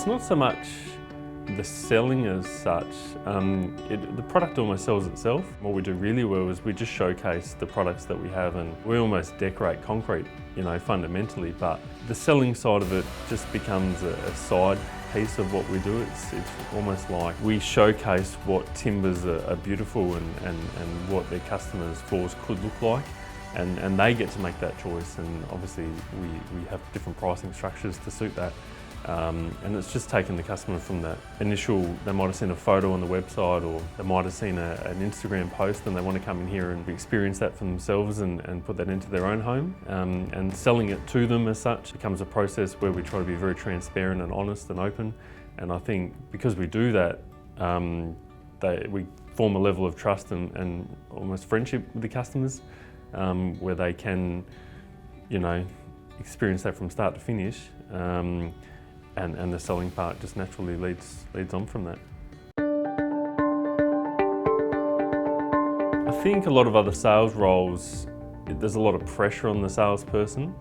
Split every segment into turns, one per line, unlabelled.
It's not so much the selling as such. The product almost sells itself. What we do really well is we just showcase the products that we have, and we almost decorate concrete, fundamentally, but the selling side of it just becomes a side piece of what we do. It's almost like we showcase what timbers are beautiful and what their customers' floors could look like. And they get to make that choice, and obviously we have different pricing structures to suit that. And it's just taken the customer from that initial, they might have seen a photo on the website, or they might have seen an Instagram post, and they want to come in here and experience that for themselves and put that into their own home. And selling it to them as such becomes a process where we try to be very transparent and honest and open. And I think because we do that, we form a level of trust and almost friendship with the customers, where they can, experience that from start to finish. And the selling part just naturally leads on from that. I think a lot of other sales roles, there's a lot of pressure on the salesperson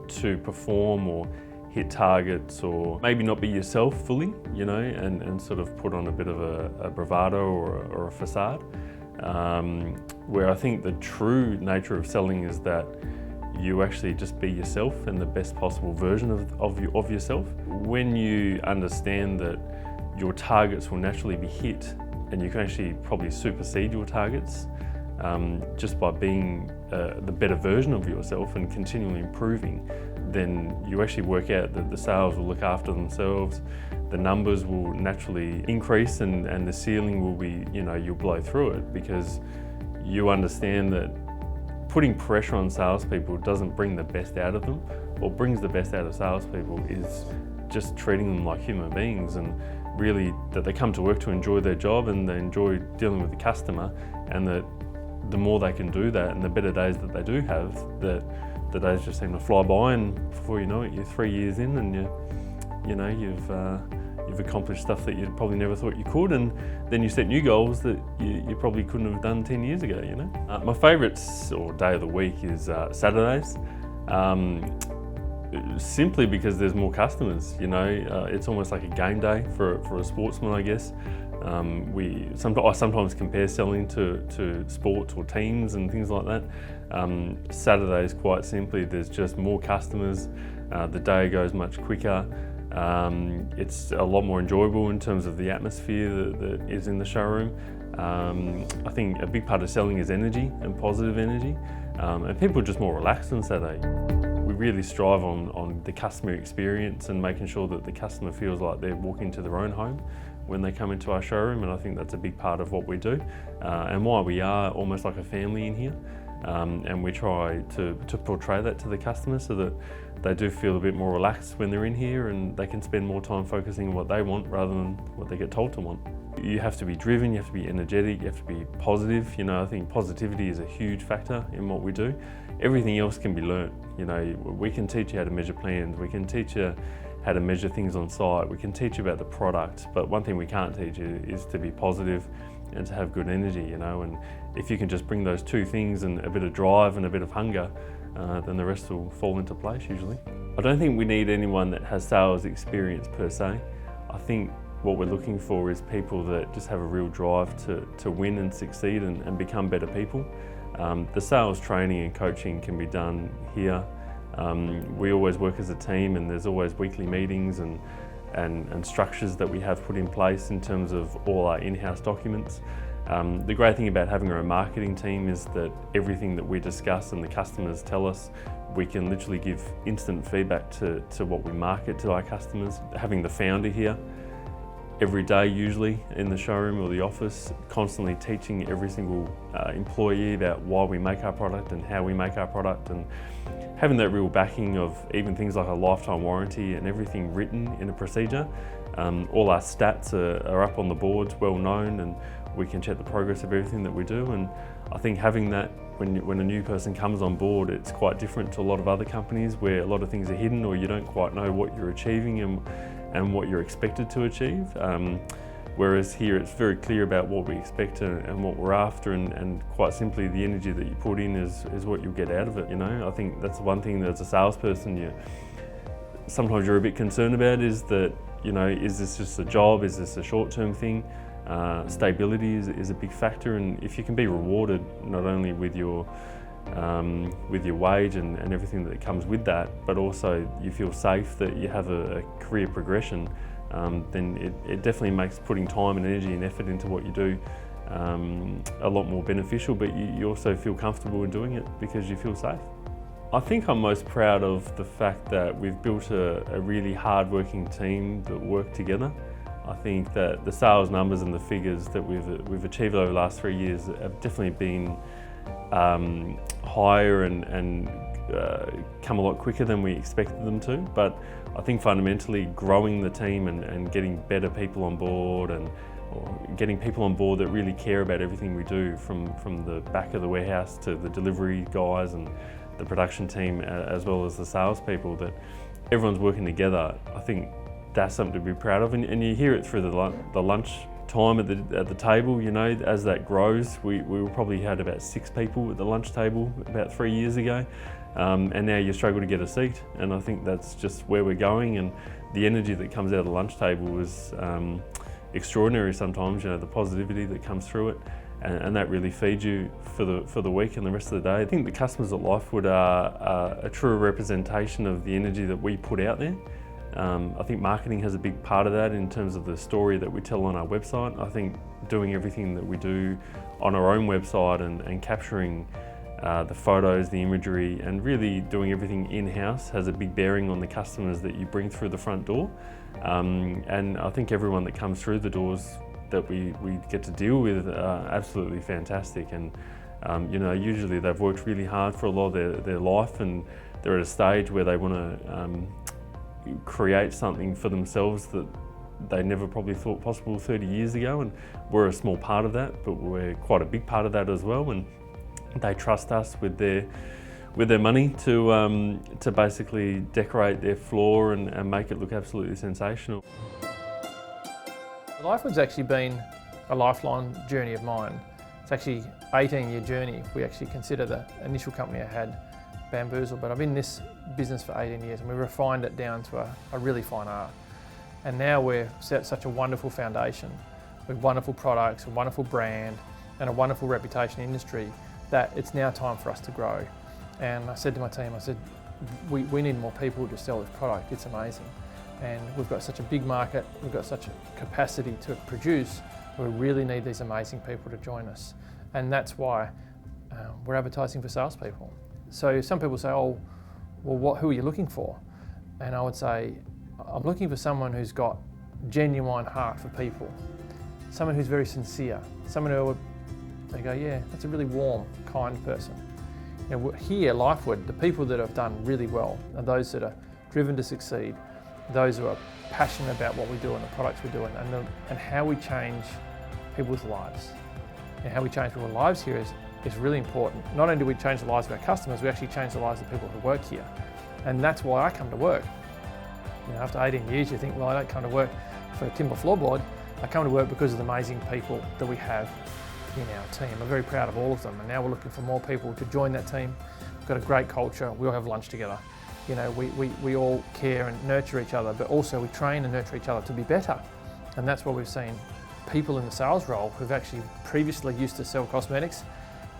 to perform or hit targets, or maybe not be yourself fully, and sort of put on a bit of a bravado or a facade. Where I think the true nature of selling is that you actually just be yourself and the best possible version of yourself. When you understand that your targets will naturally be hit, and you can actually probably supersede your targets just by being the better version of yourself and continually improving, then you actually work out that the sales will look after themselves, the numbers will naturally increase, and the ceiling will be, you'll blow through it, because you understand that putting pressure on salespeople doesn't bring the best out of them. What brings the best out of salespeople is just treating them like human beings, and really that they come to work to enjoy their job and they enjoy dealing with the customer, and that the more they can do that and the better days that they do have, that the days just seem to fly by, and before you know it, you're 3 years in and you've accomplished stuff that you probably never thought you could, and then you set new goals that you probably couldn't have done 10 years ago, My favourite day of the week is Saturdays, simply because there's more customers, it's almost like a game day for a sportsman, I guess. I sometimes compare selling to sports or teams and things like that. Saturdays, quite simply, there's just more customers, the day goes much quicker. It's a lot more enjoyable in terms of the atmosphere that is in the showroom. I think a big part of selling is energy and positive energy, and people are just more relaxed on Saturday. We really strive on the customer experience and making sure that the customer feels like they're walking to their own home when they come into our showroom, and I think that's a big part of what we do, and why we are almost like a family in here. And we try to portray that to the customer so that they do feel a bit more relaxed when they're in here, and they can spend more time focusing on what they want rather than what they get told to want. You have to be driven, you have to be energetic, you have to be positive. I think positivity is a huge factor in what we do. Everything else can be learnt. We can teach you how to measure plans, we can teach you how to measure things on site, we can teach you about the product, but one thing we can't teach you is to be positive and to have good energy, and if you can just bring those two things and a bit of drive and a bit of hunger, then the rest will fall into place usually. I don't think we need anyone that has sales experience per se. I think what we're looking for is people that just have a real drive to win and succeed and become better people. The sales training and coaching can be done here. We always work as a team, and there's always weekly meetings and structures that we have put in place in terms of all our in-house documents. The great thing about having our own marketing team is that everything that we discuss and the customers tell us, we can literally give instant feedback to what we market to our customers. Having the founder here every day, usually in the showroom or the office, constantly teaching every single employee about why we make our product and how we make our product, and having that real backing of even things like a lifetime warranty and everything written in a procedure. All our stats are up on the boards, well known, and we can check the progress of everything that we do. And I think having that when a new person comes on board, it's quite different to a lot of other companies where a lot of things are hidden, or you don't quite know what you're achieving and what you're expected to achieve. Whereas here it's very clear about what we expect and what we're after, and quite simply the energy that you put in is what you'll get out of it. I think that's the one thing that as a salesperson sometimes you're a bit concerned about, is that is this just a job? Is this a short-term thing? Stability is a big factor, and if you can be rewarded not only with your wage and everything that comes with that, but also you feel safe that you have a career progression, then it definitely makes putting time and energy and effort into what you do a lot more beneficial, but you also feel comfortable in doing it because you feel safe. I think I'm most proud of the fact that we've built a really hard-working team that work together. I think that the sales numbers and the figures that we've achieved over the last 3 years have definitely been higher and come a lot quicker than we expected them to. But I think fundamentally growing the team and getting better people on board or getting people on board that really care about everything we do, from the back of the warehouse to the delivery guys and the production team, as well as the salespeople, that everyone's working together. I think that's something to be proud of, and you hear it through the lunch time at the table. As that grows, we probably had about 6 people at the lunch table about 3 years ago, and now you struggle to get a seat. And I think that's just where we're going, and the energy that comes out of the lunch table is extraordinary sometimes. The positivity that comes through it, and that really feeds you for the week and the rest of the day. I think the customers at Lifewood are a true representation of the energy that we put out there. I think marketing has a big part of that in terms of the story that we tell on our website. I think doing everything that we do on our own website and capturing the photos, the imagery, and really doing everything in-house has a big bearing on the customers that you bring through the front door. And I think everyone that comes through the doors that we get to deal with are absolutely fantastic. And usually they've worked really hard for a lot of their life, and they're at a stage where they want to create something for themselves that they never probably thought possible 30 years ago, and we're a small part of that, but we're quite a big part of that as well. And they trust us with their money to basically decorate their floor and make it look absolutely sensational.
Lifewood's actually been a lifelong journey of mine. It's actually an 18-year journey if we actually consider the initial company I had, Bamboozle, but I've been in this business for 18 years, and we refined it down to a really fine art. And now we're set such a wonderful foundation with wonderful products, a wonderful brand, and a wonderful reputation in the industry that it's now time for us to grow. And I said to my team, we need more people to sell this product. It's amazing. And we've got such a big market, we've got such a capacity to produce, we really need these amazing people to join us. And that's why we're advertising for salespeople. So some people say, oh, well, who are you looking for? And I would say, I'm looking for someone who's got genuine heart for people, someone who's very sincere, someone who they go, yeah, that's a really warm, kind person. Here, Lifewood, the people that have done really well are those that are driven to succeed, those who are passionate about what we do and the products we're doing, and how we change people's lives. And how we change people's lives here is really important. Not only do we change the lives of our customers, we actually change the lives of people who work here. And that's why I come to work. After 18 years, you think, well, I don't come to work for a timber floorboard. I come to work because of the amazing people that we have in our team. I'm very proud of all of them, and now we're looking for more people to join that team. We've got a great culture. We all have lunch together. We all care and nurture each other, but also we train and nurture each other to be better. And that's what we've seen. People in the sales role who've actually previously used to sell cosmetics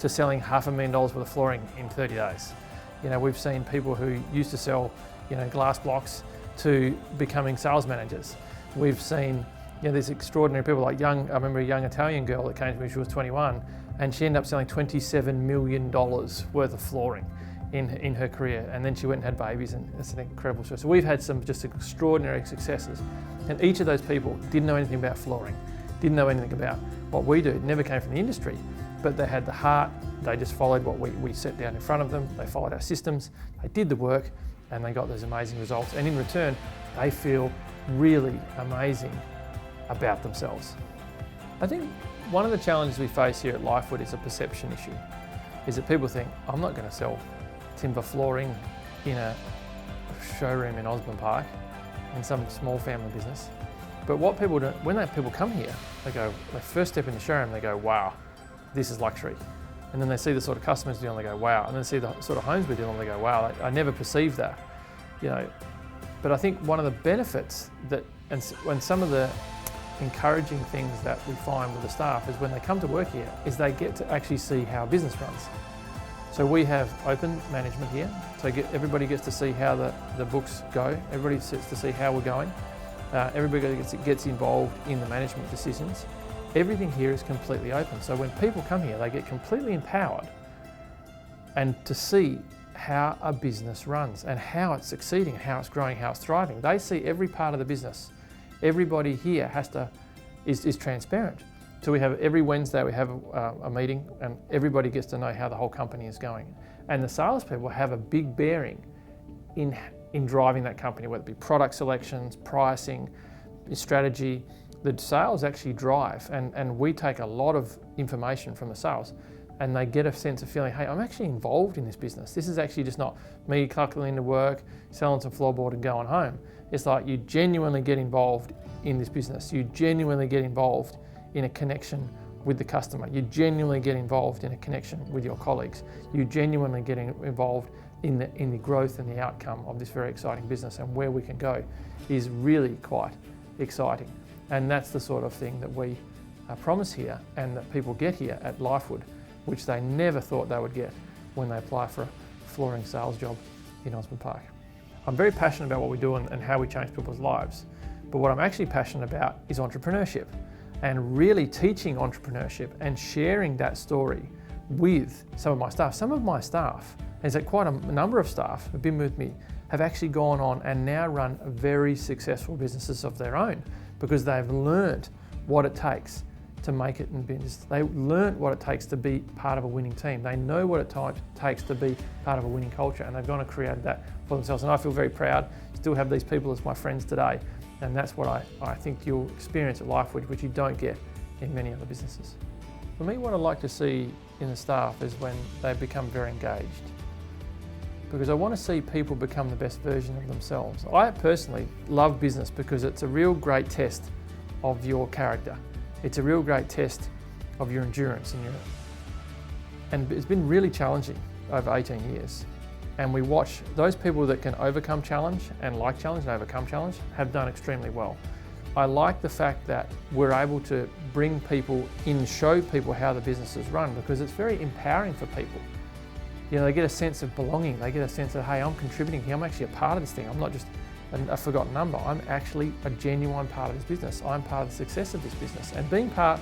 to selling $500,000 worth of flooring in 30 days. We've seen people who used to sell, glass blocks to becoming sales managers. We've seen, these extraordinary people like I remember a young Italian girl that came to me, she was 21, and she ended up selling $27 million worth of flooring in her career, and then she went and had babies, and it's an incredible story. So we've had some just extraordinary successes, and each of those people didn't know anything about flooring, didn't know anything about what we do, it never came from the industry, but they had the heart, they just followed what we set down in front of them, they followed our systems, they did the work, and they got those amazing results, and in return, they feel really amazing about themselves. I think one of the challenges we face here at Lifewood is a perception issue, is that people think, I'm not going to sell timber flooring in a showroom in Osborne Park, in some small family business. But what people do, when people come here, they first step in the showroom, they go, wow, this is luxury. And then they see the sort of customers we're doing, they go, wow. And then they see the sort of homes we're doing, they go, wow, I never perceived that. But I think one of the benefits and some of the encouraging things that we find with the staff is when they come to work here is they get to actually see how business runs. So we have open management here, so everybody gets to see how the books go, everybody gets to see how we're going, everybody gets involved in the management decisions. Everything here is completely open, so when people come here they get completely empowered and to see how a business runs and how it's succeeding, how it's growing, how it's thriving. They see every part of the business. Everybody here is transparent. So we have every Wednesday we have a meeting and everybody gets to know how the whole company is going. And the salespeople have a big bearing in driving that company, whether it be product selections, pricing, strategy. The sales actually drive and we take a lot of information from the sales and they get a sense of feeling, hey, I'm actually involved in this business. This is actually just not me clocking into work, selling some floorboard and going home. It's like you genuinely get involved in this business. You genuinely get involved in a connection with the customer. You genuinely get involved in a connection with your colleagues. You genuinely get involved in the growth and the outcome of this very exciting business, and where we can go is really quite exciting. And that's the sort of thing that we promise here and that people get here at Lifewood, which they never thought they would get when they apply for a flooring sales job in Osborne Park. I'm very passionate about what we do and how we change people's lives, but what I'm actually passionate about is entrepreneurship and really teaching entrepreneurship and sharing that story with some of my staff. Some of my staff, there's quite a number of staff who've been with me, have actually gone on and now run very successful businesses of their own because they've learned what it takes to make it in business. They learned what it takes to be part of a winning team. They know what it takes to be part of a winning culture, and they've gone and created that for themselves. And I feel very proud to still have these people as my friends today. And that's what I think you'll experience at Lifewood, which you don't get in many other businesses. For me, what I like to see in the staff is when they become very engaged, because I want to see people become the best version of themselves. I personally love business because it's a real great test of your character. It's a real great test of your endurance and it's been really challenging over 18 years. And we watch those people that can overcome challenge and like challenge and overcome challenge have done extremely well. I like the fact that we're able to bring people in, show people how the business is run, because it's very empowering for people. You know, they get a sense of belonging. They get a sense of, hey, I'm contributing here. I'm actually a part of this thing. I'm not just a forgotten number. I'm actually a genuine part of this business. I'm part of the success of this business. And being part,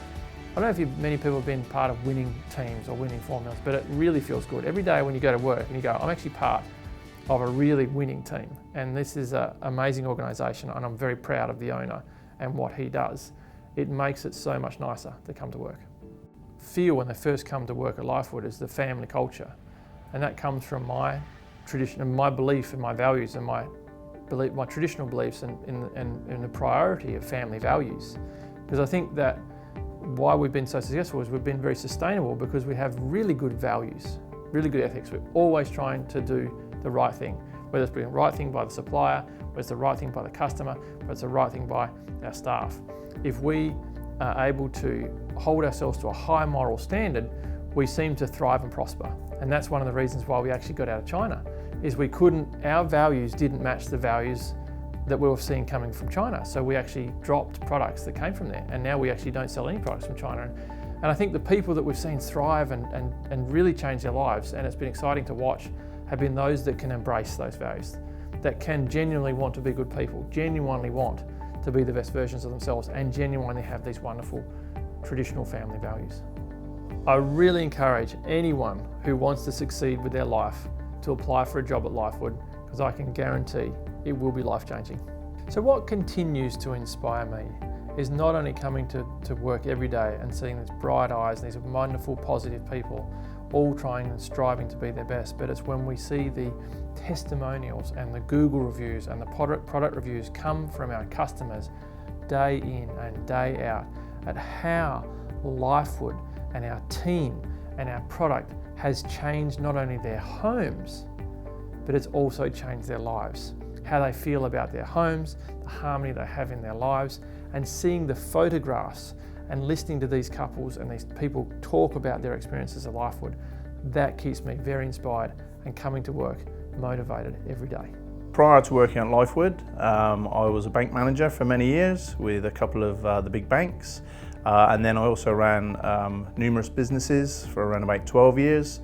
I don't know if many people have been part of winning teams or winning formulas, but it really feels good. Every day when you go to work and you go, I'm actually part of a really winning team. And this is an amazing organisation, and I'm very proud of the owner and what he does. It makes it so much nicer to come to work. Feel when they first come to work at Lifewood is the family culture. And that comes from my tradition and my belief and my values and my traditional beliefs in the priority of family values. Because I think that why we've been so successful is we've been very sustainable because we have really good values, really good ethics. We're always trying to do the right thing, whether it's the right thing by the supplier, whether it's the right thing by the customer, whether it's the right thing by our staff. If we are able to hold ourselves to a high moral standard, we seem to thrive and prosper. And that's one of the reasons why we actually got out of China, is our values didn't match the values that we were seeing coming from China. So we actually dropped products that came from there. And now we actually don't sell any products from China. And I think the people that we've seen thrive and really change their lives, and it's been exciting to watch, have been those that can embrace those values, that can genuinely want to be good people, genuinely want to be the best versions of themselves, and genuinely have these wonderful traditional family values. I really encourage anyone who wants to succeed with their life to apply for a job at Lifewood, because I can guarantee it will be life-changing. So what continues to inspire me is not only coming to work every day and seeing these bright eyes and these wonderful, positive people all trying and striving to be their best, but it's when we see the testimonials and the Google reviews and the product reviews come from our customers day in and day out at how Lifewood and our team and our product has changed not only their homes, but it's also changed their lives. How they feel about their homes, the harmony they have in their lives, and seeing the photographs and listening to these couples and these people talk about their experiences at Lifewood, that keeps me very inspired and coming to work motivated every day.
Prior to working at Lifewood, I was a bank manager for many years with a couple of the big banks. And then I also ran numerous businesses for around about 12 years.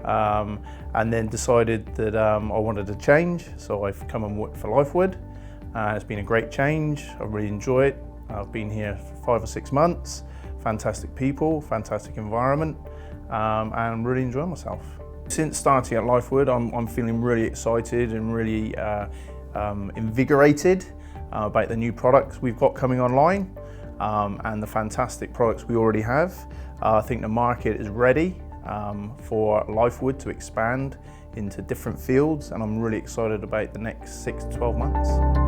And then decided that I wanted to change, so I've come and worked for Lifewood. It's been a great change, I really enjoy it. I've been here for 5 or 6 months, fantastic people, fantastic environment, and I'm really enjoying myself. Since starting at Lifewood, I'm feeling really excited and really invigorated about the new products we've got coming online and the fantastic products we already have. I think the market is ready for Lifewood to expand into different fields, and I'm really excited about the next 6 to 12 months.